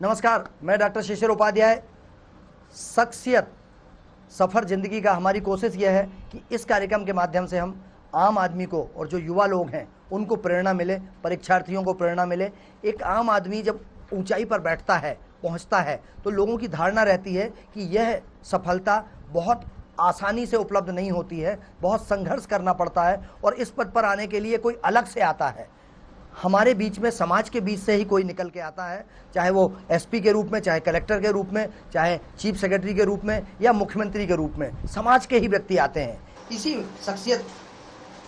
नमस्कार, मैं डॉक्टर शिशिर उपाध्याय। शख्सियत सफ़र ज़िंदगी का हमारी कोशिश यह है कि इस कार्यक्रम के माध्यम से हम आम आदमी को और जो युवा लोग हैं उनको प्रेरणा मिले, परीक्षार्थियों को प्रेरणा मिले। एक आम आदमी जब ऊंचाई पर बैठता है, पहुंचता है, तो लोगों की धारणा रहती है कि यह सफलता बहुत आसानी से उपलब्ध नहीं होती है, बहुत संघर्ष करना पड़ता है और इस पद पर आने के लिए कोई अलग से आता है। हमारे बीच में, समाज के बीच से ही कोई निकल के आता है, चाहे वो एसपी के रूप में, चाहे कलेक्टर के रूप में, चाहे चीफ सेक्रेटरी के रूप में या मुख्यमंत्री के रूप में, समाज के ही व्यक्ति आते हैं। इसी शख्सियत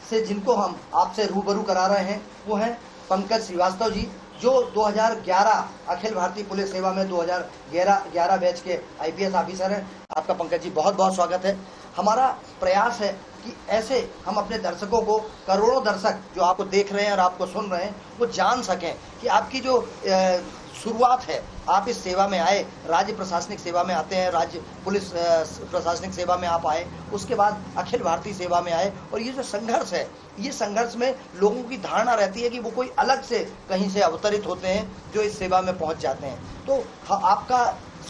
से जिनको हम आपसे रूबरू करा रहे हैं वो हैं पंकज श्रीवास्तव जी, जो 2011 अखिल भारतीय पुलिस सेवा में 2011 बैच के आईपीएस ऑफिसर हैं। आपका पंकज जी बहुत बहुत स्वागत है। हमारा प्रयास है कि ऐसे हम अपने दर्शकों को, करोड़ों दर्शक जो आपको देख रहे हैं और आपको सुन रहे हैं, वो जान सकें कि आपकी जो शुरुआत है, आप इस सेवा में आए, राज्य प्रशासनिक सेवा में आते हैं, राज्य पुलिस प्रशासनिक सेवा में आप आए, उसके बाद अखिल भारतीय सेवा में आए, और ये जो संघर्ष है, ये संघर्ष में लोगों की धारणा रहती है कि वो कोई अलग से कहीं से अवतरित होते हैं जो इस सेवा में पहुंच जाते हैं। तो आपका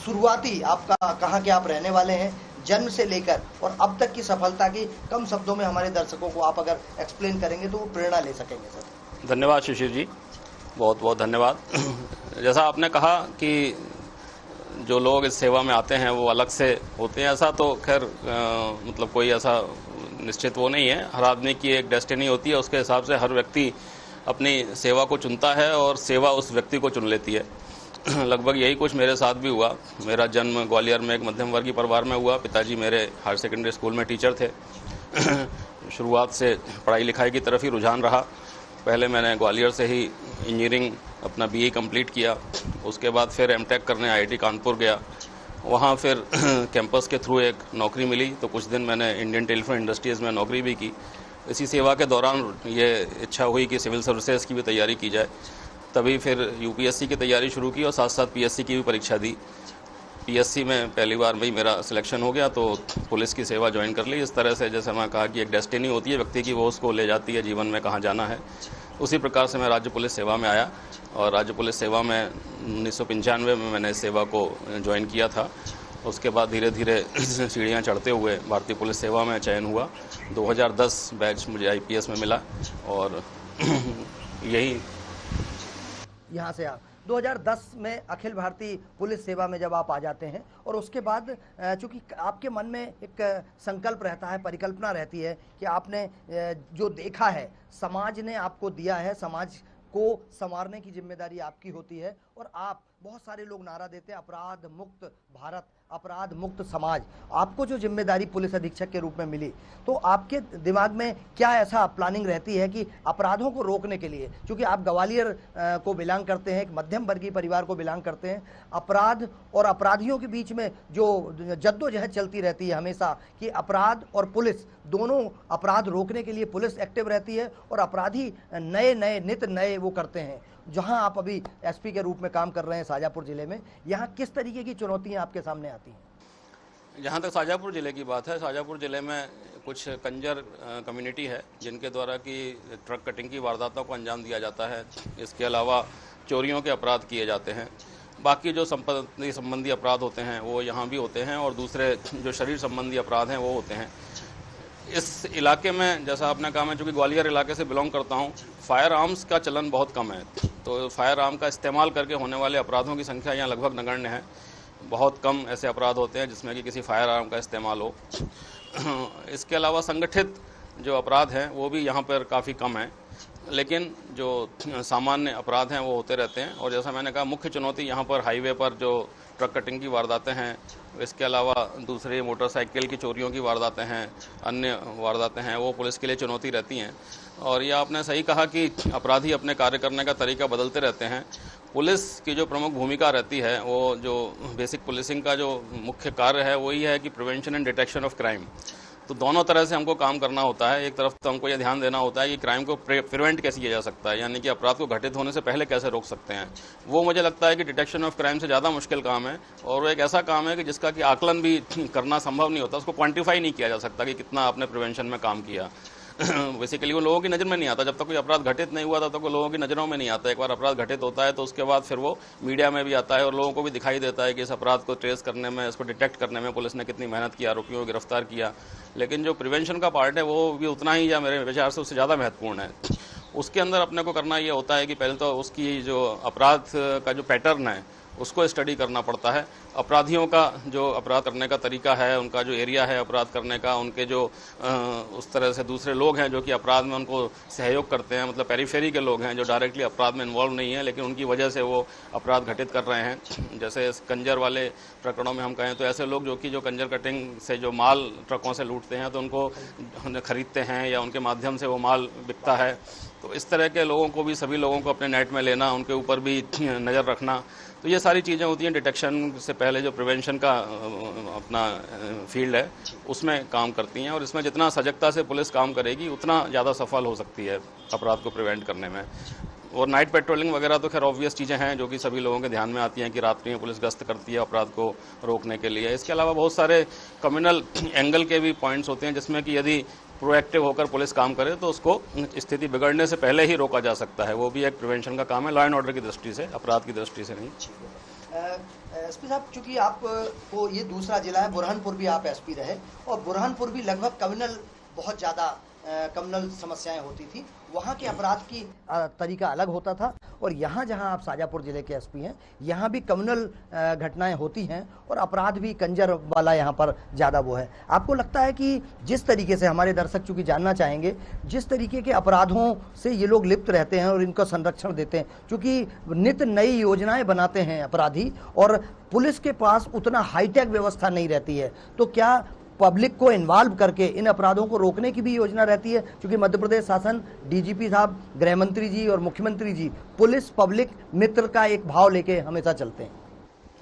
शुरुआती, आपका कहाँ के आप रहने वाले हैं, जन्म से लेकर और अब तक की सफलता की कम शब्दों में हमारे दर्शकों को आप अगर एक्सप्लेन करेंगे तो वो प्रेरणा ले सकेंगे। सर धन्यवाद शिशिर जी, बहुत बहुत धन्यवाद। जैसा आपने कहा कि जो लोग इस सेवा में आते हैं वो अलग से होते हैं, ऐसा तो खैर मतलब कोई ऐसा निश्चित वो नहीं है। हर आदमी की एक डेस्टिनी होती है, उसके हिसाब से हर व्यक्ति अपनी सेवा को चुनता है और सेवा उस व्यक्ति को चुन लेती है। लगभग यही कुछ मेरे साथ भी हुआ। मेरा जन्म ग्वालियर में एक मध्यम वर्गीय परिवार में हुआ। पिताजी मेरे हायर सेकेंडरी स्कूल में टीचर थे। शुरुआत से पढ़ाई लिखाई की तरफ ही रुझान रहा। पहले मैंने ग्वालियर से ही इंजीनियरिंग अपना बीए कंप्लीट किया। उसके बाद फिर एमटेक करने आईआईटी कानपुर गया। वहाँ फिर कैंपस के थ्रू एक नौकरी मिली, तो कुछ दिन मैंने इंडियन टेलीफोन इंडस्ट्रीज़ में नौकरी भी की। इसी सेवा के दौरान ये इच्छा हुई कि सिविल सर्विसेज की भी तैयारी की जाए। तभी फिर यूपीएससी की तैयारी शुरू की और साथ साथ पीएससी की भी परीक्षा दी। पीएससी में पहली बार में ही मेरा सिलेक्शन हो गया, तो पुलिस की सेवा ज्वाइन कर ली। इस तरह से जैसे मैं कहा कि एक डेस्टिनी होती है व्यक्ति की, वो उसको ले जाती है जीवन में कहाँ जाना है। उसी प्रकार से मैं राज्य पुलिस सेवा में आया और राज्य पुलिस सेवा में 1995 में मैंने इस सेवा को ज्वाइन किया था। उसके बाद धीरे धीरे सीढ़ियाँ चढ़ते हुए भारतीय पुलिस सेवा में चयन हुआ। 2010 बैच मुझे आईपीएस में मिला और यही यहाँ से आप 2010 में अखिल भारतीय पुलिस सेवा में जब आप आ जाते हैं और उसके बाद चूंकि आपके मन में एक संकल्प रहता है, परिकल्पना रहती है कि आपने जो देखा है, समाज ने आपको दिया है, समाज को संवारने की जिम्मेदारी आपकी होती है। और आप, बहुत सारे लोग नारा देते हैं अपराध मुक्त भारत, अपराध मुक्त समाज। आपको जो जिम्मेदारी पुलिस अधीक्षक के रूप में मिली, तो आपके दिमाग में क्या ऐसा प्लानिंग रहती है कि अपराधों को रोकने के लिए, क्योंकि आप ग्वालियर को बिलोंग करते हैं, एक मध्यम वर्गीय परिवार को बिलोंग करते हैं, अपराध और अपराधियों के बीच में जो जद्दोजहद चलती रहती है हमेशा कि अपराध और पुलिस दोनों, अपराध रोकने के लिए पुलिस एक्टिव रहती है और अपराधी नए नए नित नए वो करते हैं। जहां आप अभी एसपी के रूप में काम कर रहे हैं शाजापुर जिले में, यहाँ किस तरीके की चुनौतियां आपके सामने आती हैं? जहाँ तक शाजापुर ज़िले की बात है, शाजापुर ज़िले में कुछ कंजर कम्युनिटी है जिनके द्वारा कि ट्रक कटिंग की वारदातों को अंजाम दिया जाता है। इसके अलावा चोरियों के अपराध किए जाते हैं। बाकी जो संपत्ति संबंधी अपराध होते हैं वो यहाँ भी होते हैं और दूसरे जो शरीर संबंधी अपराध हैं वो होते हैं। इस इलाके में, जैसा आपने कहा, मैं चूँकि ग्वालियर इलाके से बिलोंग करता हूँ, फायर आर्म्स का चलन बहुत कम है। तो फायर आर्म का इस्तेमाल करके होने वाले अपराधों की संख्या यहाँ लगभग नगण्य है। बहुत कम ऐसे अपराध होते हैं जिसमें कि किसी फायर आर्म का इस्तेमाल हो। इसके अलावा संगठित जो अपराध हैं वो भी यहाँ पर काफ़ी कम है, लेकिन जो सामान्य अपराध हैं वो होते रहते हैं। और जैसा मैंने कहा, मुख्य चुनौती यहाँ पर हाईवे पर जो ट्रक कटिंग की वारदातें हैं, इसके अलावा दूसरे मोटरसाइकिल की चोरियों की वारदातें हैं, अन्य वारदातें हैं, वो पुलिस के लिए चुनौती रहती हैं। और ये आपने सही कहा कि अपराधी अपने कार्य करने का तरीका बदलते रहते हैं। पुलिस की जो प्रमुख भूमिका रहती है, वो जो बेसिक पुलिसिंग का जो मुख्य कार्य है वही है कि prevention and detection of crime. तो दोनों तरह से हमको काम करना होता है। एक तरफ तो हमको ये ध्यान देना होता है कि क्राइम को प्रिवेंट कैसे किया जा सकता है, यानी कि अपराध को घटित होने से पहले कैसे रोक सकते हैं। वो मुझे लगता है कि डिटेक्शन ऑफ क्राइम से ज़्यादा मुश्किल काम है और वो एक ऐसा काम है कि जिसका कि आकलन भी करना संभव नहीं होता, उसको क्वांटिफाई नहीं किया जा सकता कि कितना आपने प्रिवेंशन में काम किया। बेसिकली वो लोगों की नज़र में नहीं आता। जब तक कोई अपराध घटित नहीं हुआ तब तक वो लोगों की नज़रों में नहीं आता। एक बार अपराध घटित होता है तो उसके बाद फिर वो मीडिया में भी आता है और लोगों को भी दिखाई देता है कि इस अपराध को ट्रेस करने में, इसको डिटेक्ट करने में पुलिस ने कितनी मेहनत की, आरोपियों को गिरफ्तार किया। लेकिन जो प्रिवेंशन का पार्ट है वो भी उतना ही, या मेरे विचार से उससे ज़्यादा महत्वपूर्ण है। उसके अंदर अपने को करना ये होता है कि पहले तो उसकी जो अपराध का जो पैटर्न है उसको स्टडी करना पड़ता है। अपराधियों का जो अपराध करने का तरीका है, उनका जो एरिया है अपराध करने का, उनके जो उस तरह से दूसरे लोग हैं जो कि अपराध में उनको सहयोग करते हैं, मतलब पेरीफेरी के लोग हैं जो डायरेक्टली अपराध में इन्वॉल्व नहीं है लेकिन उनकी वजह से वो अपराध घटित कर रहे हैं। जैसे कंजर वाले प्रकरणों में हम कहें तो ऐसे लोग जो कंजर कटिंग से जो माल ट्रकों से लूटते हैं तो उनको खरीदते हैं या उनके माध्यम से वो माल बिकता है। तो इस तरह के लोगों को भी, सभी लोगों को अपने नेट में लेना, उनके ऊपर भी नज़र रखना, तो ये सारी चीज़ें होती हैं। डिटेक्शन से पहले जो प्रिवेंशन का अपना फील्ड है उसमें काम करती हैं और इसमें जितना सजगता से पुलिस काम करेगी उतना ज़्यादा सफल हो सकती है अपराध को प्रिवेंट करने में। और नाइट पेट्रोलिंग वगैरह तो खैर ऑब्वियस चीज़ें हैं जो कि सभी लोगों के ध्यान में आती हैं कि रात्रि में पुलिस गश्त करती है अपराध को रोकने के लिए। इसके अलावा बहुत सारे कम्युनल एंगल के भी पॉइंट्स होते हैं जिसमें कि यदि प्रोएक्टिव होकर पुलिस काम करे तो उसको स्थिति बिगड़ने से पहले ही रोका जा सकता है। वो भी एक प्रिवेंशन का काम है, लॉ एंड ऑर्डर की दृष्टि से, अपराध की दृष्टि से नहीं। एसपी साहब, चूंकि आपको ये दूसरा जिला है, बुरहानपुर भी आप एसपी रहे और बुरहानपुर भी लगभग कम्युनल, बहुत ज़्यादा कम्युनल समस्याएं होती थी। वहाँ के अपराध की तरीका अलग होता था और यहाँ जहाँ आप शाजापुर जिले के एसपी हैं, यहाँ भी कम्युनल घटनाएं होती हैं और अपराध भी कंजर वाला यहाँ पर ज़्यादा वो है। आपको लगता है कि जिस तरीके से हमारे दर्शक चूँकि जानना चाहेंगे, जिस तरीके के अपराधों से ये लोग लिप्त रहते हैं और इनका संरक्षण देते हैं, चूँकि नित्य नई योजनाएं बनाते हैं अपराधी और पुलिस के पास उतना हाईटेक व्यवस्था नहीं रहती है, तो क्या पब्लिक को इन्वॉल्व करके इन अपराधों को रोकने की भी योजना रहती है? क्योंकि मध्य प्रदेश शासन, डीजीपी साहब, गृह मंत्री जी और मुख्यमंत्री जी पुलिस पब्लिक मित्र का एक भाव लेके हमेशा चलते हैं।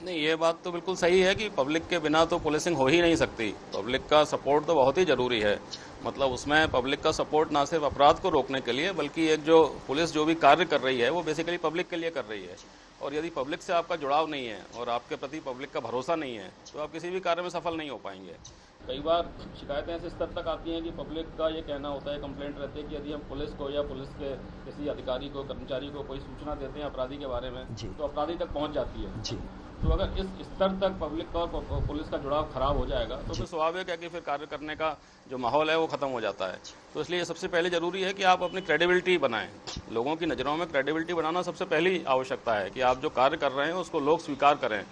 नहीं, ये बात तो बिल्कुल सही है कि पब्लिक के बिना तो पुलिसिंग हो ही नहीं सकती। पब्लिक का सपोर्ट तो बहुत ही ज़रूरी है। मतलब उसमें पब्लिक का सपोर्ट ना सिर्फ अपराध को रोकने के लिए बल्कि एक जो पुलिस जो भी कार्य कर रही है वो बेसिकली पब्लिक के लिए कर रही है। और यदि पब्लिक से आपका जुड़ाव नहीं है और आपके प्रति पब्लिक का भरोसा नहीं है तो आप किसी भी कार्य में सफल नहीं हो पाएंगे। कई बार शिकायतें ऐसे स्तर तक आती हैं कि पब्लिक का ये कहना होता है, कंप्लेंट रहती है कि यदि हम पुलिस को या पुलिस के किसी अधिकारी को, कर्मचारी को कोई सूचना देते हैं अपराधी के बारे में तो अपराधी तक पहुंच जाती है जी। तो अगर इस स्तर तक पब्लिक का और पुलिस का जुड़ाव खराब हो जाएगा तो फिर स्वाभाविक है कि फिर कार्य करने का जो माहौल है वो ख़त्म हो जाता है। तो इसलिए सबसे पहले ज़रूरी है कि आप अपनी क्रेडिबिलिटी बनाएं। लोगों की नज़रों में क्रेडिबिलिटी बनाना सबसे पहली आवश्यकता है कि आप जो कार्य कर रहे हैं उसको लोग स्वीकार करें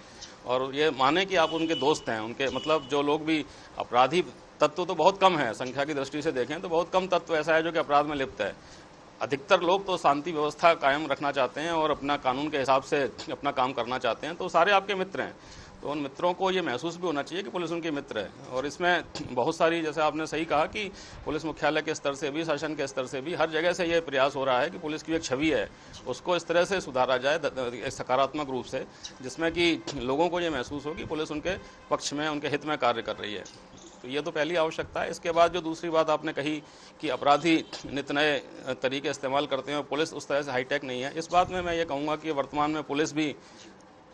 और ये माने कि आप उनके दोस्त हैं। उनके मतलब जो लोग भी अपराधी तत्व तो बहुत कम है, संख्या की दृष्टि से देखें तो बहुत कम तत्व ऐसा है जो कि अपराध में लिप्त है। अधिकतर लोग तो शांति व्यवस्था कायम रखना चाहते हैं और अपना कानून के हिसाब से अपना काम करना चाहते हैं, तो सारे आपके मित्र हैं। तो उन मित्रों को ये महसूस भी होना चाहिए कि पुलिस उनके मित्र है। और इसमें बहुत सारी, जैसे आपने सही कहा कि पुलिस मुख्यालय के स्तर से भी, शासन के स्तर से भी, हर जगह से ये प्रयास हो रहा है कि पुलिस की एक छवि है उसको इस तरह से सुधारा जाए एक सकारात्मक रूप से, जिसमें कि लोगों को ये महसूस हो कि पुलिस उनके पक्ष में, उनके हित में कार्य कर रही है। तो ये तो पहली आवश्यकता है। इसके बाद जो दूसरी बात आपने कही कि अपराधी नित नए तरीके इस्तेमाल करते हैं और पुलिस उस तरह से हाईटेक नहीं है, इस बात में मैं ये कहूँगा कि वर्तमान में पुलिस भी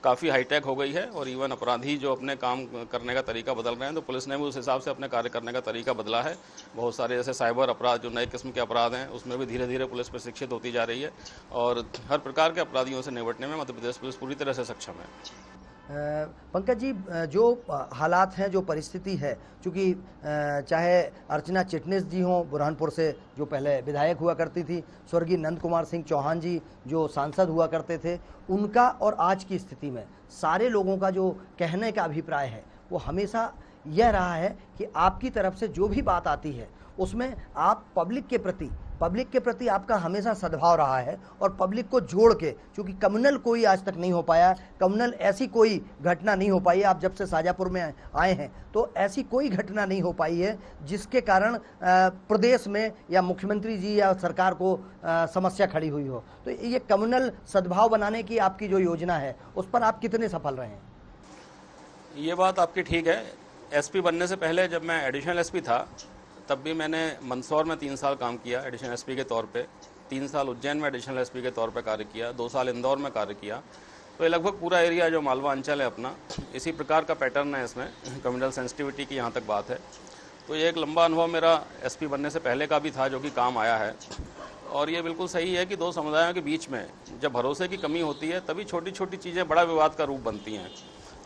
काफ़ी हाईटेक हो गई है और इवन अपराधी जो अपने काम करने का तरीका बदल रहे हैं तो पुलिस ने भी उस हिसाब से अपने कार्य करने का तरीका बदला है। बहुत सारे जैसे साइबर अपराध, जो नए किस्म के अपराध हैं, उसमें भी धीरे धीरे पुलिस प्रशिक्षित होती जा रही है और हर प्रकार के अपराधियों से निपटने में मध्य प्रदेश पुलिस पूरी तरह से सक्षम है। पंकज जी, जो हालात हैं, जो परिस्थिति है, चूँकि चाहे अर्चना चिटनिस जी हों बुरहानपुर से, जो पहले विधायक हुआ करती थी, स्वर्गीय नंद कुमार सिंह चौहान जी जो सांसद हुआ करते थे, उनका और आज की स्थिति में सारे लोगों का जो कहने का अभिप्राय है वो हमेशा यह रहा है कि आपकी तरफ से जो भी बात आती है उसमें आप पब्लिक के प्रति आपका हमेशा सद्भाव रहा है और पब्लिक को जोड़ के, क्योंकि कम्युनल कोई आज तक नहीं हो पाया, कम्युनल ऐसी कोई घटना नहीं हो पाई है। आप जब से शाजापुर में आए हैं तो ऐसी कोई घटना नहीं हो पाई है जिसके कारण प्रदेश में या मुख्यमंत्री जी या सरकार को समस्या खड़ी हुई हो। तो ये कम्युनल सद्भाव बनाने की आपकी जो योजना है उस पर आप कितने सफल रहे हैं? ये बात आपकी ठीक है। एसपी बनने से पहले जब मैं एडिशनल एसपी था तब भी मैंने मंदसौर में 3 साल काम किया एडिशनल एसपी के तौर पे, 3 साल उज्जैन में एडिशनल एसपी के तौर पे कार्य किया, 2 साल इंदौर में कार्य किया। तो ये लगभग पूरा एरिया जो मालवा अंचल है अपना, इसी प्रकार का पैटर्न है इसमें, कम्युनल सेंसिटिविटी की यहाँ तक बात है। तो ये एक लंबा अनुभव मेरा एसपी बनने से पहले का भी था, जो कि काम आया है। और ये बिल्कुल सही है कि दो समुदायों के बीच में जब भरोसे की कमी होती है तभी छोटी छोटी चीज़ें बड़ा विवाद का रूप बनती हैं।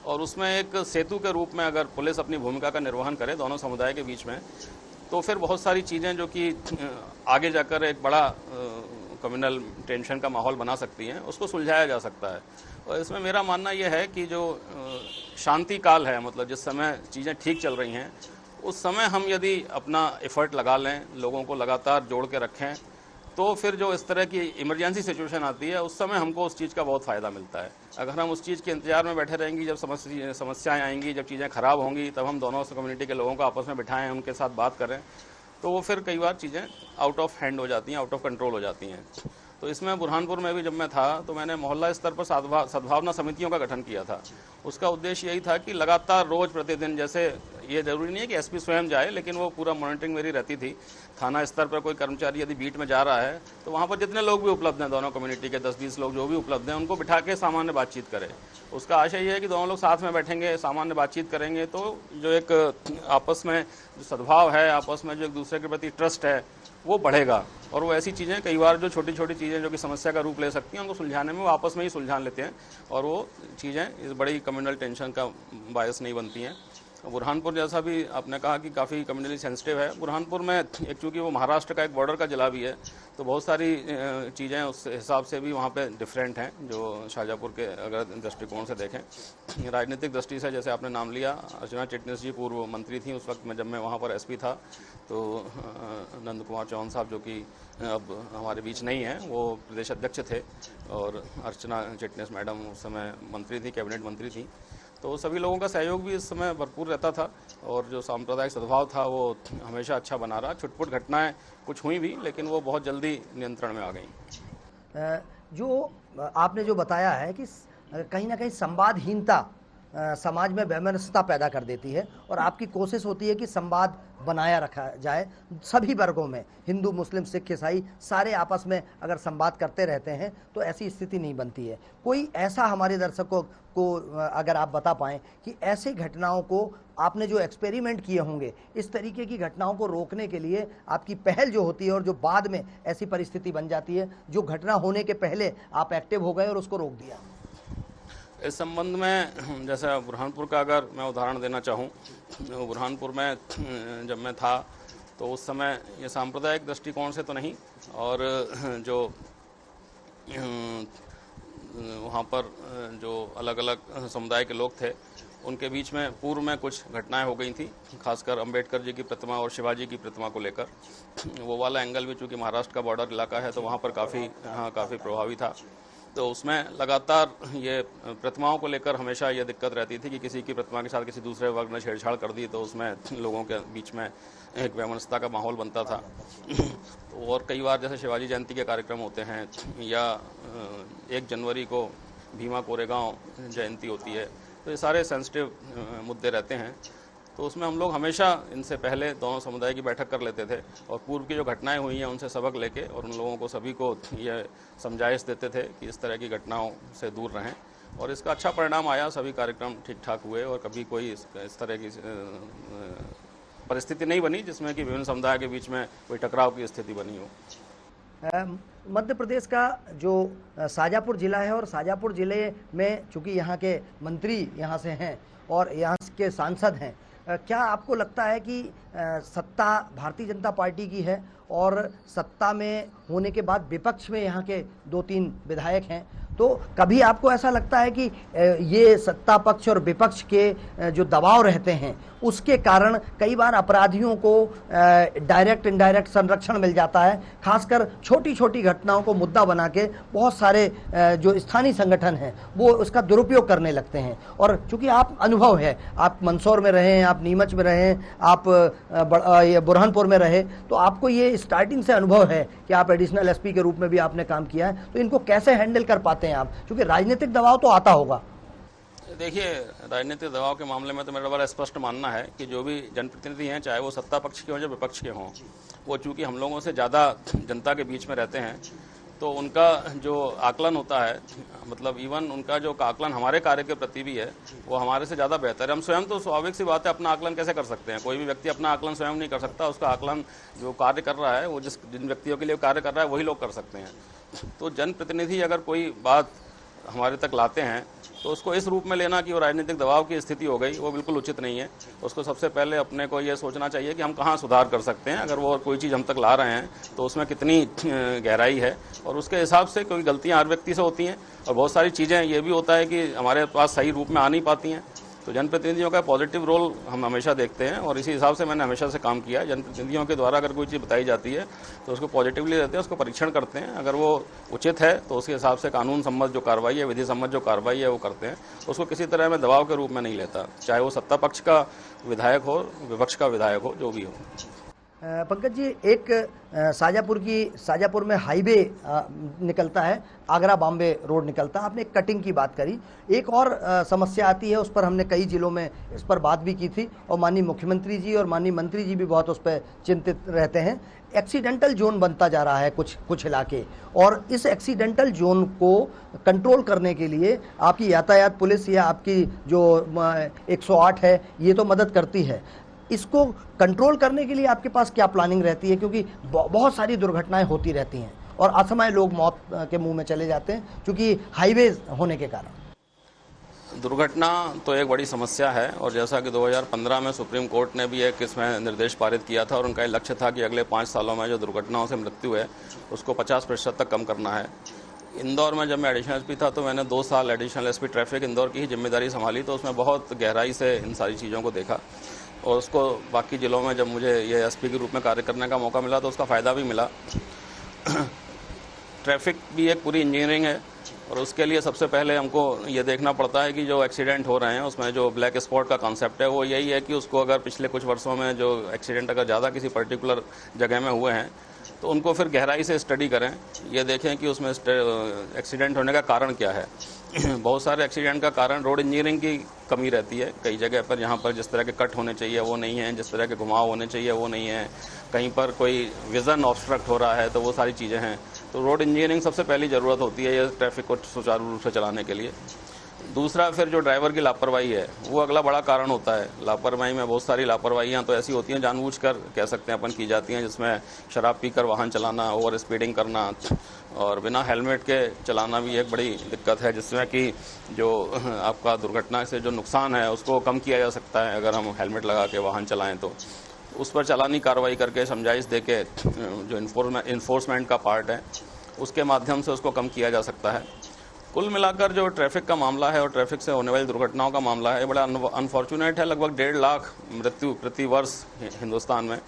और उसमें एक सेतु के रूप में अगर पुलिस अपनी भूमिका का निर्वहन करे दोनों समुदाय के बीच में, तो फिर बहुत सारी चीज़ें जो कि आगे जाकर एक बड़ा कम्युनल टेंशन का माहौल बना सकती हैं, उसको सुलझाया जा सकता है। और इसमें मेरा मानना यह है कि जो शांति काल है, मतलब जिस समय चीज़ें ठीक चल रही हैं, उस समय हम यदि अपना एफर्ट लगा लें, लोगों को लगातार जोड़ के रखें, तो फिर जो इस तरह की इमरजेंसी सिचुएशन आती है उस समय हमको उस चीज़ का बहुत फ़ायदा मिलता है। अगर हम उस चीज़ के इंतजार में बैठे रहेंगी, जब समस्याएं आएंगी, जब चीज़ें ख़राब होंगी, तब हम दोनों कम्युनिटी के लोगों को आपस में बिठाएं, उनके साथ बात करें, तो वो फिर कई बार चीज़ें आउट ऑफ हैंड हो जाती हैं, आउट ऑफ कंट्रोल हो जाती हैं। तो इसमें बुरहानपुर में भी जब मैं था तो मैंने मोहल्ला स्तर पर सद्भावना समितियों का गठन किया था। उसका उद्देश्य यही था कि लगातार रोज़ प्रतिदिन, जैसे ये जरूरी नहीं है कि एसपी स्वयं जाए, लेकिन वो पूरा मॉनिटरिंग मेरी रहती थी। थाना स्तर पर कोई कर्मचारी यदि बीट में जा रहा है तो वहाँ पर जितने लोग भी उपलब्ध हैं, दोनों कम्युनिटी के 10-20 लोग जो भी उपलब्ध हैं, उनको बिठा के सामान्य बातचीत करें। उसका आशय ये है कि दोनों लोग साथ में बैठेंगे, सामान्य बातचीत करेंगे, तो जो एक आपस में जो सद्भाव है, आपस में जो एक दूसरे के प्रति ट्रस्ट है, वो बढ़ेगा। और वो ऐसी चीज़ें कई बार जो छोटी छोटी चीज़ें जो कि समस्या का रूप ले सकती हैं, उनको सुलझाने में वो आपस में ही सुलझान लेते हैं और वो चीज़ें इस बड़ी कम्युनल टेंशन का बायस नहीं बनती हैं। बुरहानपुर जैसा भी आपने कहा कि काफ़ी कम्युनली सेंसिटिव है। बुरहानपुर में एक चूँकि वो महाराष्ट्र का एक बॉर्डर का जिला भी है, तो बहुत सारी चीज़ें उस हिसाब से भी वहाँ पे डिफरेंट हैं जो शाहजहाँपुर के अगर दृष्टिकोण से देखें। राजनीतिक दृष्टि से जैसे आपने नाम लिया, अर्चना चिटनिस जी पूर्व मंत्री थी उस वक्त में जब मैं वहाँ पर एसपी था, तो नंद कुमार चौहान साहब जो कि अब हमारे बीच नहीं हैं, वो प्रदेश अध्यक्ष थे, और अर्चना चिटनिस मैडम उस समय मंत्री थी, कैबिनेट मंत्री थी। तो सभी लोगों का सहयोग भी इस समय भरपूर रहता था और जो सांप्रदायिक सद्भाव था वो हमेशा अच्छा बना रहा। छुटपुट घटनाएं कुछ हुई भी, लेकिन वो बहुत जल्दी नियंत्रण में आ गई। जो आपने जो बताया है कि कहीं ना कहीं संवादहीनता समाज में वैमनस्यता पैदा कर देती है, और आपकी कोशिश होती है कि संवाद बनाया रखा जाए सभी वर्गों में, हिंदू, मुस्लिम, सिख, ईसाई, सारे आपस में अगर संवाद करते रहते हैं तो ऐसी स्थिति नहीं बनती है। कोई ऐसा हमारे दर्शकों को अगर आप बता पाएँ कि ऐसी घटनाओं को आपने जो एक्सपेरिमेंट किए होंगे, इस तरीके की घटनाओं को रोकने के लिए आपकी पहल जो होती है और जो बाद में ऐसी परिस्थिति बन जाती है जो घटना होने के पहले आप एक्टिव हो गए और उसको रोक दिया। इस संबंध में जैसे बुरहानपुर का अगर मैं उदाहरण देना चाहूँ, बुरहानपुर में जब मैं था तो उस समय ये सांप्रदायिक दृष्टिकोण से तो नहीं, और जो वहाँ पर जो अलग अलग समुदाय के लोग थे उनके बीच में पूर्व में कुछ घटनाएं हो गई थी, खासकर अंबेडकर जी की प्रतिमा और शिवाजी की प्रतिमा को लेकर। वो वाला एंगल भी चूँकि महाराष्ट्र का बॉर्डर इलाका है तो वहाँ पर काफ़ी प्रभावी था। तो उसमें लगातार ये प्रतिमाओं को लेकर हमेशा ये दिक्कत रहती थी कि किसी की प्रतिमा के साथ किसी दूसरे वर्ग ने छेड़छाड़ कर दी तो उसमें लोगों के बीच में एक वैमनस्यता का माहौल बनता था। और कई बार जैसे शिवाजी जयंती के कार्यक्रम होते हैं या 1 जनवरी को भीमा कोरेगांव जयंती होती है, तो ये सारे सेंसिटिव मुद्दे रहते हैं। तो उसमें हम लोग हमेशा इनसे पहले दोनों समुदाय की बैठक कर लेते थे और पूर्व की जो घटनाएं हुई हैं उनसे सबक लेके और उन लोगों को सभी को ये समझाइश देते थे कि इस तरह की घटनाओं से दूर रहें, और इसका अच्छा परिणाम आया। सभी कार्यक्रम ठीक ठाक हुए और कभी कोई इस तरह की परिस्थिति नहीं बनी जिसमें कि विभिन्न समुदाय के बीच में कोई टकराव की स्थिति बनी हो। मध्य प्रदेश का जो शाहजहाँपुर जिला है, और शाहजहाँपुर जिले में चूँकि यहाँ के मंत्री यहाँ से हैं और यहाँ के सांसद हैं, क्या आपको लगता है कि सत्ता भारतीय जनता पार्टी की है और सत्ता में होने के बाद विपक्ष में यहाँ के 2-3 विधायक हैं, तो कभी आपको ऐसा लगता है कि ये सत्ता पक्ष और विपक्ष के जो दबाव रहते हैं उसके कारण कई बार अपराधियों को डायरेक्ट इनडायरेक्ट संरक्षण मिल जाता है, खासकर छोटी छोटी घटनाओं को मुद्दा बना के बहुत सारे जो स्थानीय संगठन हैं वो उसका दुरुपयोग करने लगते हैं। और चूंकि आप अनुभव है, आप मंदसौर में रहे हैं, आप नीमच में रहे हैं, आप बुरहानपुर में रहे, तो आपको ये स्टार्टिंग से अनुभव है कि आप एडिशनल एसपी के रूप में भी आपने काम किया है, तो इनको कैसे हैंडल कर पाते हैं आप, क्योंकि राजनीतिक दबाव तो आता होगा। देखिए, राजनीतिक दबाव के मामले में तो मेरा बड़ा स्पष्ट मानना है कि जो भी जनप्रतिनिधि हैं, चाहे वो सत्ता पक्ष के हों या विपक्ष के हों, वो चूंकि हम लोगों से ज़्यादा जनता के बीच में रहते हैं, तो उनका जो आकलन होता है, मतलब इवन उनका जो आकलन हमारे कार्य के प्रति भी है, वो हमारे से ज़्यादा बेहतर है। हम स्वयं तो स्वाभाविक सी बात है अपना आकलन कैसे कर सकते हैं, कोई भी व्यक्ति अपना आकलन स्वयं नहीं कर सकता, उसका आकलन जो कार्य कर रहा है वो जिन व्यक्तियों के लिए कार्य कर रहा है वही लोग कर सकते हैं। तो जनप्रतिनिधि अगर कोई बात हमारे तक लाते हैं तो उसको इस रूप में लेना कि वो राजनीतिक दबाव की स्थिति हो गई, वो बिल्कुल उचित नहीं है। उसको सबसे पहले अपने को ये सोचना चाहिए कि हम कहाँ सुधार कर सकते हैं, अगर वो कोई चीज़ हम तक ला रहे हैं तो उसमें कितनी गहराई है, और उसके हिसाब से कोई गलतियाँ हर व्यक्ति से होती हैं, और बहुत सारी चीज़ें ये भी होता है कि हमारे पास सही रूप में आ नहीं पाती हैं। तो जनप्रतिनिधियों का पॉजिटिव रोल हम हमेशा देखते हैं, और इसी हिसाब से मैंने हमेशा से काम किया। जनप्रतिनिधियों के द्वारा अगर कोई चीज़ बताई जाती है तो उसको पॉजिटिवली लेते हैं, उसको परीक्षण करते हैं, अगर वो उचित है तो उसके हिसाब से कानून सम्मत जो कार्रवाई है, विधि सम्मत जो कार्रवाई है वो करते हैं। उसको किसी तरह में दबाव के रूप में नहीं लेता, चाहे वो सत्ता पक्ष का विधायक हो, विपक्ष का विधायक हो, जो भी हो। पंकज जी, एक शाजापुर में हाईवे निकलता है, आगरा बॉम्बे रोड निकलता है, आपने एक कटिंग की बात करी। एक और समस्या आती है, उस पर हमने कई जिलों में इस पर बात भी की थी, और माननीय मुख्यमंत्री जी और माननीय मंत्री जी भी बहुत उस पर चिंतित रहते हैं। एक्सीडेंटल जोन बनता जा रहा है कुछ इलाके, और इस एक्सीडेंटल जोन को कंट्रोल करने के लिए आपकी यातायात पुलिस या आपकी जो 108 है ये तो मदद करती है। इसको कंट्रोल करने के लिए आपके पास क्या प्लानिंग रहती है, क्योंकि बहुत सारी दुर्घटनाएं होती रहती हैं और असमय लोग मौत के मुंह में चले जाते हैं क्योंकि हाईवे होने के कारण। दुर्घटना तो एक बड़ी समस्या है, और जैसा कि 2015 में सुप्रीम कोर्ट ने भी एक इसमें निर्देश पारित किया था, और उनका लक्ष्य था कि अगले 5 सालों में जो दुर्घटनाओं से मृत्यु है उसको 50% तक कम करना है। इंदौर में जब मैं एडिशनल एसपी था तो मैंने 2 साल एडिशनल एसपी ट्रैफिक इंदौर की ही जिम्मेदारी संभाली, तो उसमें बहुत गहराई से इन सारी चीज़ों को देखा, और उसको बाकी ज़िलों में जब मुझे ये एसपी के रूप में कार्य करने का मौका मिला तो उसका फ़ायदा भी मिला। ट्रैफिक भी एक पूरी इंजीनियरिंग है, और उसके लिए सबसे पहले हमको ये देखना पड़ता है कि जो एक्सीडेंट हो रहे हैं उसमें जो ब्लैक स्पॉट का कॉन्सेप्ट है वो यही है कि उसको अगर पिछले कुछ वर्षों में जो एक्सीडेंट अगर ज़्यादा किसी पर्टिकुलर जगह में हुए हैं तो उनको फिर गहराई से स्टडी करें, ये देखें कि उसमें एक्सीडेंट होने का कारण क्या है। बहुत सारे एक्सीडेंट का कारण रोड इंजीनियरिंग की कमी रहती है, कई जगह पर यहाँ पर जिस तरह के कट होने चाहिए वो नहीं है, जिस तरह के घुमाव होने चाहिए वो नहीं है, कहीं पर कोई विज़न ऑब्स्ट्रक्ट हो रहा है, तो वो सारी चीज़ें हैं। तो रोड इंजीनियरिंग सबसे पहली ज़रूरत होती है ये ट्रैफिक को सुचारू रूप से चलाने के लिए। दूसरा फिर जो ड्राइवर की लापरवाही है वो अगला बड़ा कारण होता है। लापरवाही में बहुत सारी लापरवाहियाँ तो ऐसी होती हैं जानबूझकर कह सकते हैं अपन की जाती हैं, जिसमें शराब पीकर वाहन चलाना, ओवर स्पीडिंग करना, और बिना हेलमेट के चलाना भी एक बड़ी दिक्कत है, जिसमें कि जो आपका दुर्घटना से जो नुकसान है उसको कम किया जा सकता है अगर हम हेलमेट लगा के वाहन चलाएँ तो। उस पर चालानी कार्रवाई करके, समझाइश दे के, जो इन्फोर्समेंट का पार्ट है उसके माध्यम से उसको कम किया जा सकता है। कुल मिलाकर जो ट्रैफिक का मामला है और ट्रैफिक से होने वाली दुर्घटनाओं का मामला है बड़ा अनफॉर्चुनेट है। लगभग 1.5 लाख मृत्यु प्रति वर्ष हिंदुस्तान में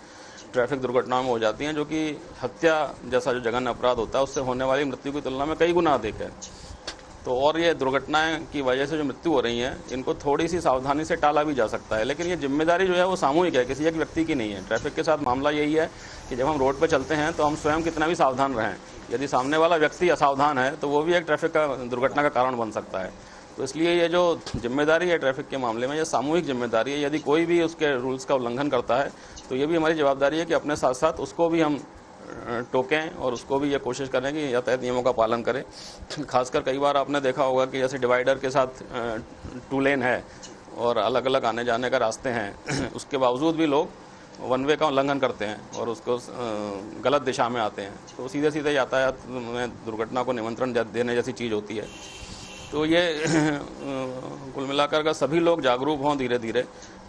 ट्रैफिक दुर्घटनाओं में हो जाती हैं, जो कि हत्या जैसा जो जघन्य अपराध होता है उससे होने वाली मृत्यु की तुलना में कई गुना अधिक है। तो और ये दुर्घटनाएं की वजह से जो मृत्यु हो रही हैं इनको थोड़ी सी सावधानी से टाला भी जा सकता है, लेकिन ये जिम्मेदारी जो है वो सामूहिक है, किसी एक व्यक्ति की नहीं है। ट्रैफिक के साथ मामला यही है कि जब हम रोड पर चलते हैं तो हम स्वयं कितना भी सावधान रहें, यदि सामने वाला व्यक्ति असावधान है तो वो भी एक ट्रैफिक का दुर्घटना का कारण बन सकता है। तो इसलिए ये जो जिम्मेदारी है ट्रैफिक के मामले में, ये सामूहिक जिम्मेदारी है। यदि कोई भी उसके रूल्स का उल्लंघन करता है तो ये भी हमारी जवाबदारी है कि अपने साथ साथ उसको भी हम टोकें और उसको भी ये कोशिश करें कि यातायात नियमों का पालन करें। खासकर कई बार आपने देखा होगा कि जैसे डिवाइडर के साथ 2 लेन है और अलग अलग आने जाने का रास्ते हैं, उसके बावजूद भी लोग वन वे का उल्लंघन करते हैं और उसको गलत दिशा में आते हैं। तो सीधे सीधे यातायात में दुर्घटना को निमंत्रण देने जैसी चीज़ होती है। तो ये कुल मिलाकर अगर सभी लोग जागरूक हों धीरे धीरे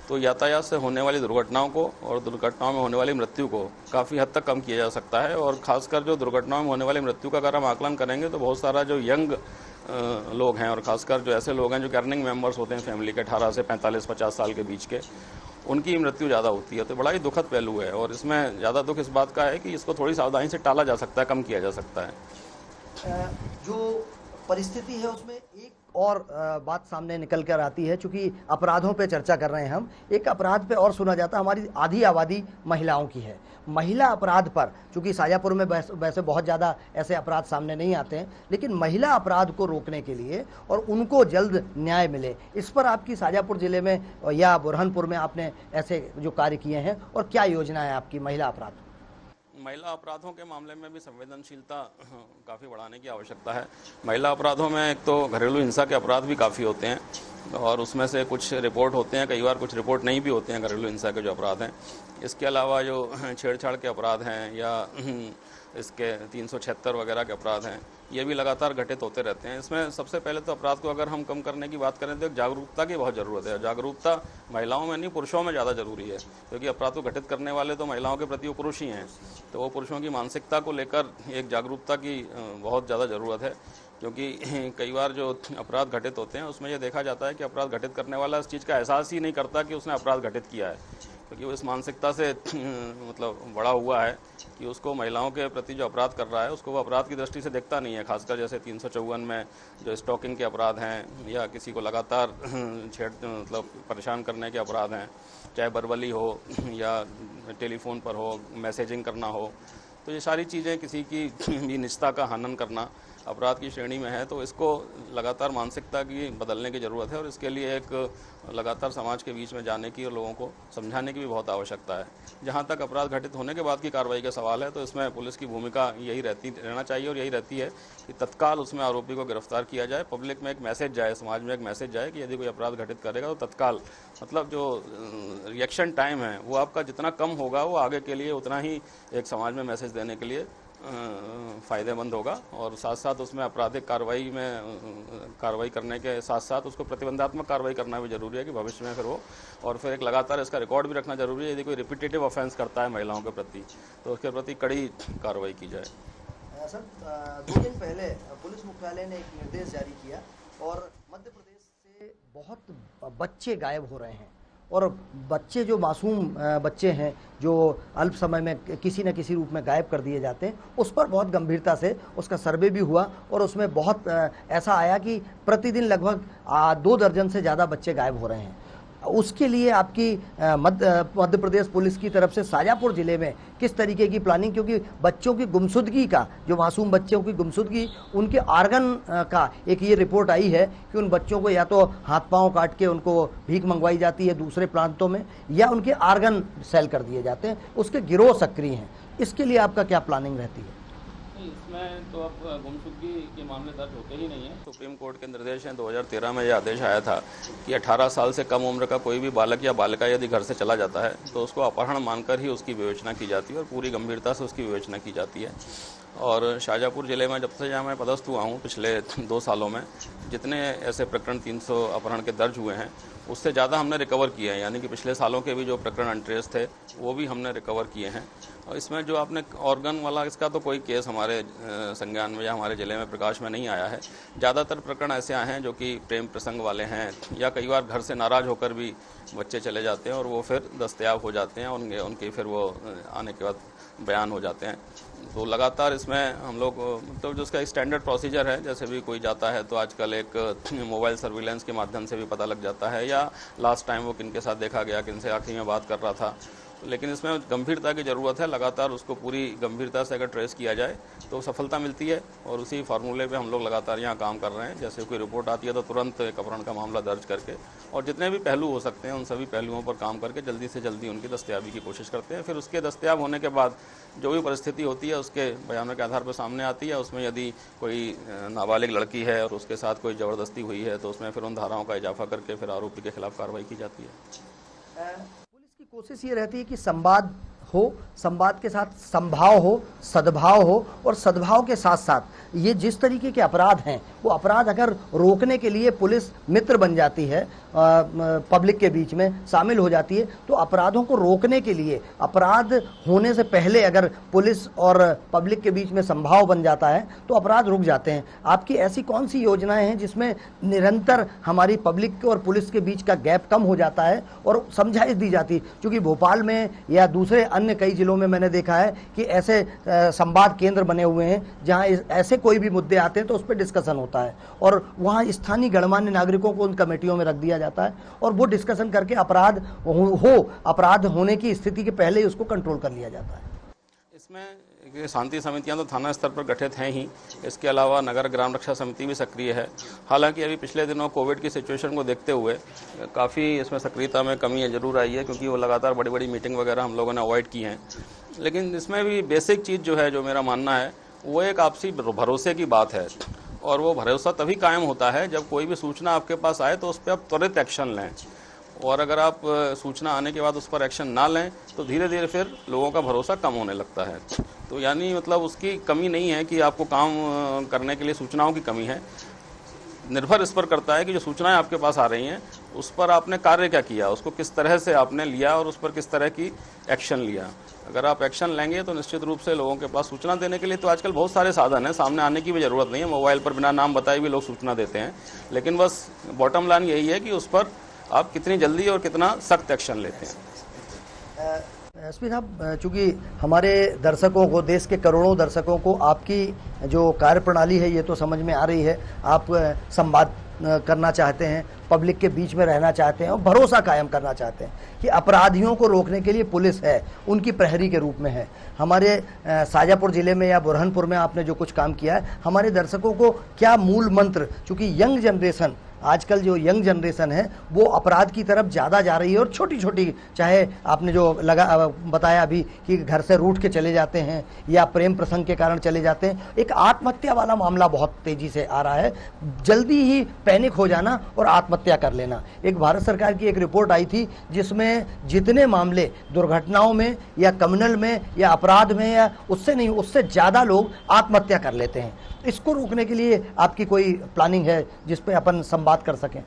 तो यातायात से होने वाली दुर्घटनाओं को और दुर्घटनाओं में होने वाली मृत्यु को काफ़ी हद तक कम किया जा सकता है। और ख़ासकर जो दुर्घटनाओं में होने वाली मृत्यु का अगर हम आकलन करेंगे तो बहुत सारा जो यंग लोग हैं और ख़ासकर जो ऐसे लोग हैं जो अर्निंग मेंबर्स होते हैं फैमिली के 18 से 45-50 साल के बीच के, उनकी मृत्यु ज़्यादा होती है। तो बड़ा ही दुखद पहलू है और इसमें ज़्यादा दुख इस बात का है कि इसको थोड़ी सावधानी से टाला जा सकता है, कम किया जा सकता है। जो परिस्थिति है उसमें एक और बात सामने निकल कर आती है, चूंकि अपराधों पे चर्चा कर रहे हैं हम, एक अपराध पे और सुना जाता है, हमारी आधी आबादी महिलाओं की है। महिला अपराध पर, चूंकि शाजापुर में वैसे बहुत ज़्यादा ऐसे अपराध सामने नहीं आते हैं, लेकिन महिला अपराध को रोकने के लिए और उनको जल्द न्याय मिले, इस पर आपकी शाजापुर ज़िले में या बुरहानपुर में आपने ऐसे जो कार्य किए हैं और क्या योजना है आपकी महिला अपराध? महिला अपराधों के मामले में भी संवेदनशीलता काफ़ी बढ़ाने की आवश्यकता है। महिला अपराधों में एक तो घरेलू हिंसा के अपराध भी काफ़ी होते हैं और उसमें से कुछ रिपोर्ट होते हैं, कई बार कुछ रिपोर्ट नहीं भी होते हैं घरेलू हिंसा के जो अपराध हैं। इसके अलावा जो छेड़छाड़ के अपराध हैं या इसके 376 वगैरह के अपराध हैं, ये भी लगातार घटित होते रहते हैं। इसमें सबसे पहले तो अपराध को अगर हम कम करने की बात करें तो जागरूकता की बहुत ज़रूरत है। जागरूकता महिलाओं में नहीं, पुरुषों में ज़्यादा ज़रूरी है, क्योंकि अपराध को घटित करने वाले तो महिलाओं के प्रति वो पुरुष ही हैं। तो वो पुरुषों की मानसिकता को लेकर एक जागरूकता की बहुत ज़्यादा ज़रूरत है, क्योंकि कई बार जो अपराध घटित होते हैं उसमें यह देखा जाता है कि अपराध घटित करने वाला इस चीज़ का एहसास ही नहीं करता कि उसने अपराध घटित किया है, क्योंकि वो इस मानसिकता से मतलब बड़ा हुआ है कि उसको महिलाओं के प्रति जो अपराध कर रहा है उसको वो अपराध की दृष्टि से देखता नहीं है। खासकर जैसे 354 में जो स्टॉकिंग के अपराध हैं या किसी को लगातार मतलब परेशान करने के अपराध हैं, चाहे बरबली हो या टेलीफोन पर हो, मैसेजिंग करना हो, तो ये सारी चीज़ें किसी की भी निजता का हनन करना अपराध की श्रेणी में है। तो इसको लगातार मानसिकता की बदलने की ज़रूरत है और इसके लिए एक लगातार समाज के बीच में जाने की और लोगों को समझाने की भी बहुत आवश्यकता है। जहाँ तक अपराध घटित होने के बाद की कार्रवाई का सवाल है, तो इसमें पुलिस की भूमिका यही रहना चाहिए और यही रहती है कि तत्काल उसमें आरोपी को गिरफ्तार किया जाए। पब्लिक में एक मैसेज जाए, समाज में एक मैसेज जाए कि यदि कोई अपराध घटित करेगा तो तत्काल मतलब जो रिएक्शन टाइम है वो आपका जितना कम होगा वो आगे के लिए उतना ही एक समाज में मैसेज देने के लिए फ़ायदेमंद होगा। और साथ साथ उसमें आपराधिक कार्रवाई करने के साथ साथ उसको प्रतिबंधात्मक कार्रवाई करना भी जरूरी है कि भविष्य में फिर वो और फिर एक लगातार इसका रिकॉर्ड भी रखना जरूरी है। यदि कोई रिपीटेटिव ऑफेंस करता है महिलाओं के प्रति तो उसके प्रति कड़ी कार्रवाई की जाए। सर, 2 दिन पहले पुलिस मुख्यालय ने एक निर्देश जारी किया और मध्य प्रदेश से बहुत बच्चे गायब हो रहे हैं और बच्चे जो मासूम बच्चे हैं जो अल्प समय में किसी न किसी रूप में गायब कर दिए जाते हैं, उस पर बहुत गंभीरता से उसका सर्वे भी हुआ और उसमें बहुत ऐसा आया कि प्रतिदिन लगभग 2 दर्जन से ज़्यादा बच्चे गायब हो रहे हैं। उसके लिए आपकी मध्य प्रदेश पुलिस की तरफ से शाजापुर ज़िले में किस तरीके की प्लानिंग, क्योंकि बच्चों की गुमशुदगी का, जो मासूम बच्चों की गुमशुदगी, उनके आर्गन का एक ये रिपोर्ट आई है कि उन बच्चों को या तो हाथ पांव काट के उनको भीख मंगवाई जाती है दूसरे प्रांतों में या उनके आर्गन सेल कर दिए जाते हैं, उसके गिरोह सक्रिय हैं। इसके लिए आपका क्या प्लानिंग रहती है? इसमें तो अब गुमशुदगी के मामले दर्ज होते ही नहीं है। सुप्रीम कोर्ट के निर्देश हैं, 2013 में यह आदेश आया था कि 18 साल से कम उम्र का कोई भी बालक या बालिका यदि घर से चला जाता है तो उसको अपहरण मानकर ही उसकी विवेचना की जाती है और पूरी गंभीरता से उसकी विवेचना की जाती है। और शाजापुर ज़िले में जब से जहाँ मैं पदस्थ हुआ हूँ पिछले 2 सालों में जितने ऐसे प्रकरण 300 अपहरण के दर्ज हुए हैं उससे ज़्यादा हमने रिकवर किए हैं, यानी कि पिछले सालों के भी जो प्रकरण अनट्रेस थे वो भी हमने रिकवर किए हैं। और इसमें जो आपने ऑर्गन वाला, इसका तो कोई केस हमारे संज्ञान में या हमारे ज़िले में प्रकाश में नहीं आया है। ज़्यादातर प्रकरण ऐसे आए हैं जो कि प्रेम प्रसंग वाले हैं या कई बार घर से नाराज़ होकर भी बच्चे चले जाते हैं और वो फिर दस्तयाब हो जाते हैं, उनके फिर वो आने के बाद बयान हो जाते हैं। तो लगातार इसमें हम लोग मतलब जो उसका एक स्टैंडर्ड प्रोसीजर है, जैसे भी कोई जाता है तो आजकल एक मोबाइल सर्विलेंस के माध्यम से भी पता लग जाता है या लास्ट टाइम वो किन के साथ देखा गया, किन से आखिरी में बात कर रहा था। लेकिन इसमें गंभीरता की ज़रूरत है, लगातार उसको पूरी गंभीरता से अगर ट्रेस किया जाए तो सफलता मिलती है और उसी फार्मूले पे हम लोग लगातार यहाँ काम कर रहे हैं। जैसे कोई रिपोर्ट आती है तो तुरंत एक अपहरण का मामला दर्ज करके और जितने भी पहलू हो सकते हैं उन सभी पहलुओं पर काम करके जल्दी से जल्दी उनकी दस्तयाबी की कोशिश करते हैं। फिर उसके दस्तयाब होने के बाद जो भी परिस्थिति होती है उसके बयानों के आधार पर सामने आती है। उसमें यदि कोई नाबालिग लड़की है और उसके साथ कोई ज़बरदस्ती हुई है तो उसमें फिर उन धाराओं का इजाफा करके फिर आरोपी के खिलाफ कार्रवाई की जाती है। पुलिस की कोशिश ये रहती है कि संवाद हो, संवाद के साथ संभाव हो, सद्भाव हो और सद्भाव के साथ साथ ये जिस तरीके के अपराध हैं वो अपराध अगर रोकने के लिए पुलिस मित्र बन जाती है, पब्लिक के बीच में शामिल हो जाती है, तो अपराधों को रोकने के लिए अपराध होने से पहले अगर पुलिस और पब्लिक के बीच में संभाव बन जाता है तो अपराध रुक जाते हैं। आपकी ऐसी कौन सी योजनाएं हैं जिसमें निरंतर हमारी पब्लिक और पुलिस के बीच का गैप कम हो जाता है और समझाइश दी जाती है? क्योंकि भोपाल में या दूसरे अन्य कई जिलों में मैंने देखा है कि ऐसे संवाद केंद्र बने हुए हैं जहां ऐसे कोई भी मुद्दे आते हैं तो उस पर डिस्कशन होता है और वहां स्थानीय गणमान्य नागरिकों को उन कमेटियों में रख दिया जाता है और वो डिस्कशन करके अपराध होने की स्थिति के पहले ही उसको कंट्रोल कर लिया जाता है। इसमें शांति समितियां तो थाना स्तर पर गठित हैं ही। इसके अलावा नगर ग्राम रक्षा समिति भी सक्रिय है। हालांकि अभी पिछले दिनों कोविड की सिचुएशन को देखते हुए काफ़ी इसमें सक्रियता में कमी जरूर आई है, क्योंकि वो लगातार बड़ी बड़ी मीटिंग वगैरह हम लोगों ने अवॉइड की हैं। लेकिन इसमें भी बेसिक चीज़ जो है, जो मेरा मानना है, वो एक आपसी भरोसे की बात है। और वो भरोसा तभी कायम होता है जब कोई भी सूचना आपके पास आए तो उस पर आप त्वरित एक्शन लें। और अगर आप सूचना आने के बाद उस पर एक्शन ना लें तो धीरे धीरे फिर लोगों का भरोसा कम होने लगता है। तो यानी मतलब उसकी कमी नहीं है कि आपको काम करने के लिए सूचनाओं की कमी है। निर्भर इस पर करता है कि जो सूचनाएं आपके पास आ रही हैं उस पर आपने कार्य क्या किया, उसको किस तरह से आपने लिया और उस पर किस तरह की एक्शन लिया। अगर आप एक्शन लेंगे तो निश्चित रूप से लोगों के पास सूचना देने के लिए तो आजकल बहुत सारे साधन हैं, सामने आने की भी ज़रूरत नहीं है। मोबाइल पर बिना नाम बताए भी लोग सूचना देते हैं। लेकिन बस बॉटम लाइन यही है कि उस पर आप कितनी जल्दी और कितना सख्त एक्शन लेते हैं। एसपी साहब, चूँकि हमारे दर्शकों को, देश के करोड़ों दर्शकों को आपकी जो कार्यप्रणाली है ये तो समझ में आ रही है। आप संवाद करना चाहते हैं, पब्लिक के बीच में रहना चाहते हैं और भरोसा कायम करना चाहते हैं कि अपराधियों को रोकने के लिए पुलिस है, उनकी प्रहरी के रूप में है। हमारे शाजापुर ज़िले में या बुरहानपुर में आपने जो कुछ काम किया है, हमारे दर्शकों को क्या मूल मंत्र, चूँकि यंग जनरेशन, आजकल जो यंग जनरेशन है वो अपराध की तरफ ज़्यादा जा रही है और छोटी छोटी, चाहे आपने जो बताया अभी कि घर से रूठ के चले जाते हैं या प्रेम प्रसंग के कारण चले जाते हैं, एक आत्महत्या वाला मामला बहुत तेज़ी से आ रहा है। जल्दी ही पैनिक हो जाना और आत्महत्या कर लेना। एक भारत सरकार की एक रिपोर्ट आई थी जिसमें जितने मामले दुर्घटनाओं में या कम्युनल में या अपराध में या उससे नहीं, उससे ज़्यादा लोग आत्महत्या कर लेते हैं। इसको रोकने के लिए आपकी कोई प्लानिंग है जिस पे अपन संवाद कर सकें?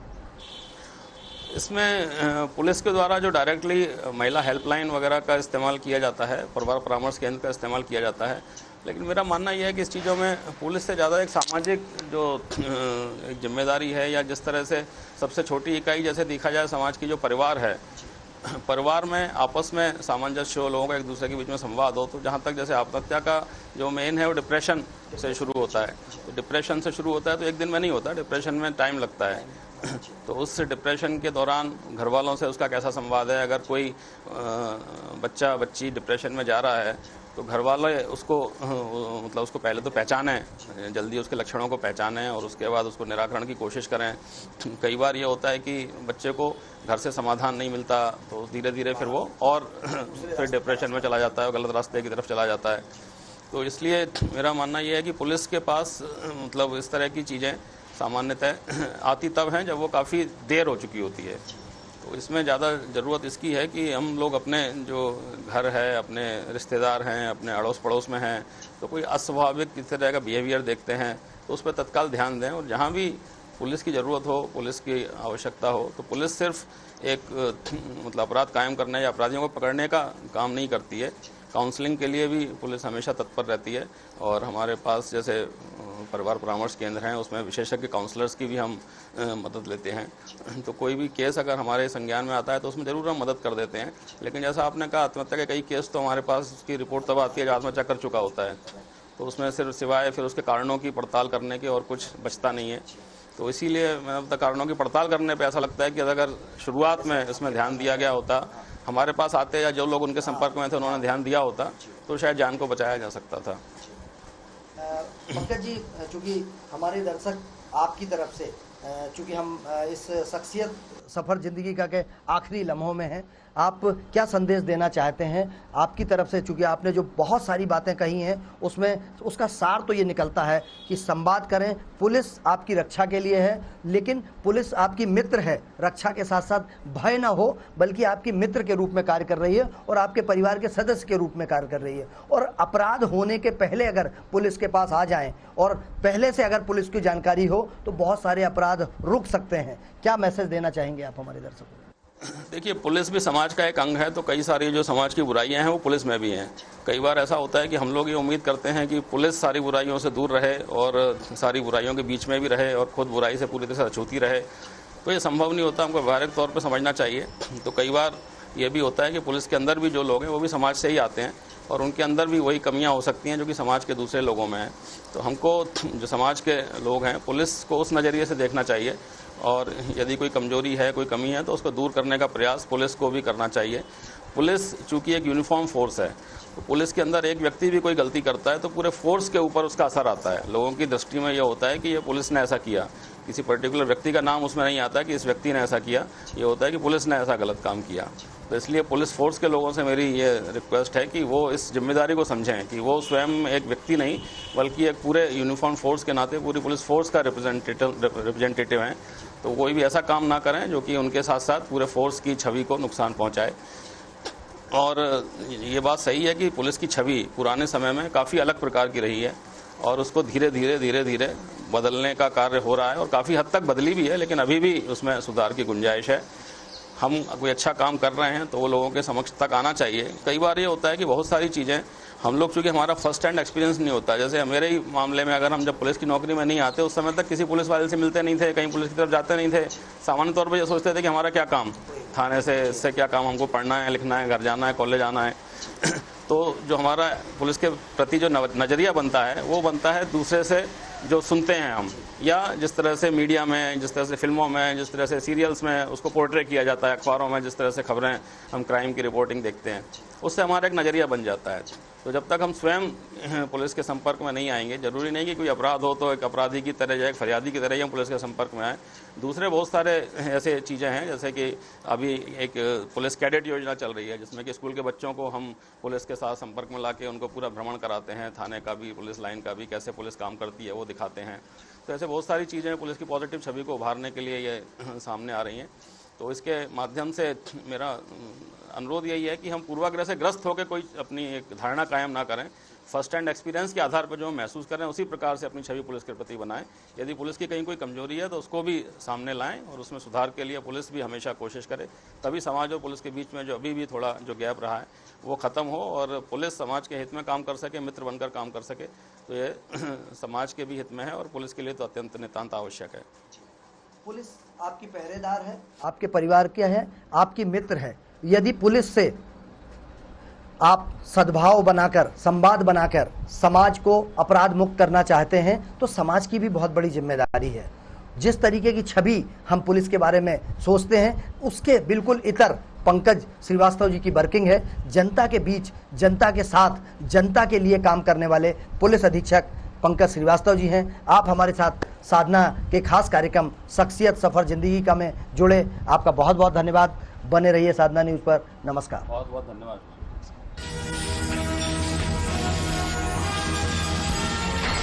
इसमें पुलिस के द्वारा जो डायरेक्टली महिला हेल्पलाइन वगैरह का इस्तेमाल किया जाता है, परिवार परामर्श केंद्र का इस्तेमाल किया जाता है। लेकिन मेरा मानना यह है कि इस चीज़ों में पुलिस से ज़्यादा एक सामाजिक जो एक जिम्मेदारी है, या जिस तरह से सबसे छोटी इकाई जैसे देखा जाए समाज की जो परिवार है, परिवार में आपस में सामंजस्य हो, लोगों का एक दूसरे के बीच में संवाद हो। तो जहाँ तक जैसे आत्महत्या का जो मेन है वो डिप्रेशन से शुरू होता है। तो डिप्रेशन से शुरू होता है तो एक दिन में नहीं होता, डिप्रेशन में टाइम लगता है। तो उस डिप्रेशन के दौरान घर वालों से उसका कैसा संवाद है। अगर कोई बच्चा बच्ची डिप्रेशन में जा रहा है तो घर वाले उसको मतलब उसको पहले तो पहचानें, जल्दी उसके लक्षणों को पहचानें और उसके बाद उसको निराकरण की कोशिश करें। कई बार ये होता है कि बच्चे को घर से समाधान नहीं मिलता तो धीरे धीरे फिर वो और फिर डिप्रेशन में चला जाता है, गलत रास्ते की तरफ चला जाता है। तो इसलिए मेरा मानना ये है कि पुलिस के पास मतलब इस तरह की चीज़ें सामान्यतः आती तब हैं जब वो काफ़ी देर हो चुकी होती है। तो इसमें ज़्यादा ज़रूरत इसकी है कि हम लोग अपने जो घर है, अपने रिश्तेदार हैं, अपने अड़ोस पड़ोस में हैं, तो कोई अस्वाभाविक किस तरह का बिहेवियर देखते हैं तो उस पर तत्काल ध्यान दें। और जहाँ भी पुलिस की ज़रूरत हो, पुलिस की आवश्यकता हो, तो पुलिस सिर्फ एक मतलब अपराध कायम करने या अपराधियों को पकड़ने का काम नहीं करती है। काउंसलिंग के लिए भी पुलिस हमेशा तत्पर रहती है। और हमारे पास जैसे परिवार परामर्श केंद्र हैं, उसमें विशेषज्ञ काउंसलर्स की भी हम मदद लेते हैं। तो कोई भी केस अगर हमारे संज्ञान में आता है तो उसमें ज़रूर हम मदद कर देते हैं। लेकिन जैसा आपने कहा, आत्महत्या के कई केस तो हमारे पास उसकी रिपोर्ट तब आती है जब आत्महत्या कर चुका होता है। तो उसमें सिर्फ सिवाय फिर उसके कारणों की पड़ताल करने के और कुछ बचता नहीं है। तो इसीलिए मैं अब तक कारणों की पड़ताल करने पे ऐसा लगता है कि अगर शुरुआत में इसमें ध्यान दिया गया होता, हमारे पास आते या जो लोग उनके संपर्क में थे उन्होंने ध्यान दिया होता, तो शायद जान को बचाया जा सकता था। पंकज जी, चूँकि हमारे दर्शक आपकी तरफ से, चूँकि हम इस शख्सियत सफ़र ज़िंदगी का के आखिरी लम्हों में हैं, आप क्या संदेश देना चाहते हैं आपकी तरफ से? चूँकि आपने जो बहुत सारी बातें कही हैं उसमें उसका सार तो ये निकलता है कि संवाद करें, पुलिस आपकी रक्षा के लिए है, लेकिन पुलिस आपकी मित्र है, रक्षा के साथ साथ भय ना हो बल्कि आपकी मित्र के रूप में कार्य कर रही है और आपके परिवार के सदस्य के रूप में कार्य कर रही है। और अपराध होने के पहले अगर पुलिस के पास आ जाएं और पहले से अगर पुलिस की जानकारी हो तो बहुत सारे अपराध रुक सकते हैं। क्या मैसेज देना चाहेंगे आप हमारे दर्शकों को? देखिए, पुलिस भी समाज का एक अंग है, तो कई सारी जो समाज की बुराइयां हैं वो पुलिस में भी हैं। कई बार ऐसा होता है कि हम लोग ये उम्मीद करते हैं कि पुलिस सारी बुराइयों से दूर रहे और सारी बुराइयों के बीच में भी रहे और खुद बुराई से पूरी तरह से अछूती रहे, तो ये संभव नहीं होता। हमको व्यावहारिक तौर पर समझना चाहिए। तो कई बार ये भी होता है कि पुलिस के अंदर भी जो लोग हैं वो भी समाज से ही आते हैं और उनके अंदर भी वही कमियां हो सकती हैं जो कि समाज के दूसरे लोगों में हैं। तो हमको जो समाज के लोग हैं, पुलिस को उस नज़रिए से देखना चाहिए और यदि कोई कमजोरी है, कोई कमी है, तो उसको दूर करने का प्रयास पुलिस को भी करना चाहिए। पुलिस चूँकि एक यूनिफॉर्म फोर्स है तो पुलिस के अंदर एक व्यक्ति भी कोई गलती करता है तो पूरे फोर्स के ऊपर उसका असर आता है। लोगों की दृष्टि में ये होता है कि ये पुलिस ने ऐसा किया, किसी पर्टिकुलर व्यक्ति का नाम उसमें नहीं आता कि इस व्यक्ति ने ऐसा किया, ये होता है कि पुलिस ने ऐसा गलत काम किया। तो इसलिए पुलिस फोर्स के लोगों से मेरी ये रिक्वेस्ट है कि वो इस जिम्मेदारी को समझें कि वो स्वयं एक व्यक्ति नहीं बल्कि एक पूरे यूनिफॉर्म फोर्स के नाते पूरी पुलिस फोर्स का रिप्रेजेंटेटिव हैं। तो कोई भी ऐसा काम ना करें जो कि उनके साथ साथ पूरे फोर्स की छवि को नुकसान पहुंचाए। और ये बात सही है कि पुलिस की छवि पुराने समय में काफ़ी अलग प्रकार की रही है और उसको धीरे धीरे बदलने का कार्य हो रहा है और काफ़ी हद तक बदली भी है, लेकिन अभी भी उसमें सुधार की गुंजाइश है। हम कोई अच्छा काम कर रहे हैं तो वो लोगों के समक्ष तक आना चाहिए। कई बार ये होता है कि बहुत सारी चीज़ें हम लोग, चूँकि हमारा फर्स्ट हैंड एक्सपीरियंस नहीं होता, जैसे मेरे ही मामले में अगर हम जब पुलिस की नौकरी में नहीं आते उस समय तक किसी पुलिस वाले से मिलते नहीं थे, कहीं पुलिस की तरफ जाते नहीं थे। सामान्य तौर पर ये सोचते थे कि हमारा क्या काम, थाने से इससे क्या काम, हमको पढ़ना है, लिखना है, घर जाना है, कॉलेज आना है। तो जो हमारा पुलिस के प्रति जो नज़रिया बनता है वो बनता है दूसरे से जो सुनते हैं हम, या जिस तरह से मीडिया में, जिस तरह से फिल्मों में, जिस तरह से सीरियल्स में उसको पोर्ट्रे किया जाता है, अखबारों में जिस तरह से खबरें हम क्राइम की रिपोर्टिंग देखते हैं, उससे हमारा एक नज़रिया बन जाता है। तो जब तक हम स्वयं पुलिस के संपर्क में नहीं आएंगे, जरूरी नहीं कि कोई अपराध हो तो एक अपराधी की तरह या एक फरियादी की तरह ही हम पुलिस के संपर्क में आए। दूसरे बहुत सारे ऐसे चीज़ें हैं, जैसे कि अभी एक पुलिस कैडेट योजना चल रही है जिसमें कि स्कूल के बच्चों को हम पुलिस के साथ संपर्क में लाके उनको पूरा भ्रमण कराते हैं, थाने का भी, पुलिस लाइन का भी, कैसे पुलिस काम करती है वो दिखाते हैं। तो ऐसे बहुत सारी चीज़ें पुलिस की पॉजिटिव छवि को उभारने के लिए ये सामने आ रही हैं। तो इसके माध्यम से मेरा अनुरोध यही है कि हम पूर्वाग्रह से ग्रस्त होकर कोई अपनी एक धारणा कायम ना करें। फर्स्ट हैंड एक्सपीरियंस के आधार पर जो हम महसूस करें उसी प्रकार से अपनी छवि पुलिस के प्रति बनाएं। यदि पुलिस की कहीं कोई कमजोरी है तो उसको भी सामने लाएं और उसमें सुधार के लिए पुलिस भी हमेशा कोशिश करे। तभी समाज और पुलिस के बीच में जो अभी भी थोड़ा जो गैप रहा है वो ख़त्म हो और पुलिस समाज के हित में काम कर सके, मित्र बनकर काम कर सके। तो ये समाज के भी हित में है और पुलिस के लिए तो अत्यंत नितांत आवश्यक है। पुलिस आपकी पहरेदार है, आपके परिवार के है, आपकी मित्र है। यदि पुलिस से आप सद्भाव बनाकर, संवाद बनाकर समाज को अपराध मुक्त करना चाहते हैं तो समाज की भी बहुत बड़ी जिम्मेदारी है। जिस तरीके की छवि हम पुलिस के बारे में सोचते हैं उसके बिल्कुल इतर पंकज श्रीवास्तव जी की वर्किंग है। जनता के बीच, जनता के साथ, जनता के लिए काम करने वाले पुलिस अधीक्षक पंकज श्रीवास्तव जी हैं। आप हमारे साथ साधना के खास कार्यक्रम शख्सियत सफर जिंदगी का में जुड़े, आपका बहुत बहुत धन्यवाद। बने रहिए साधना न्यूज़ पर। नमस्कार। बहुत बहुत धन्यवाद।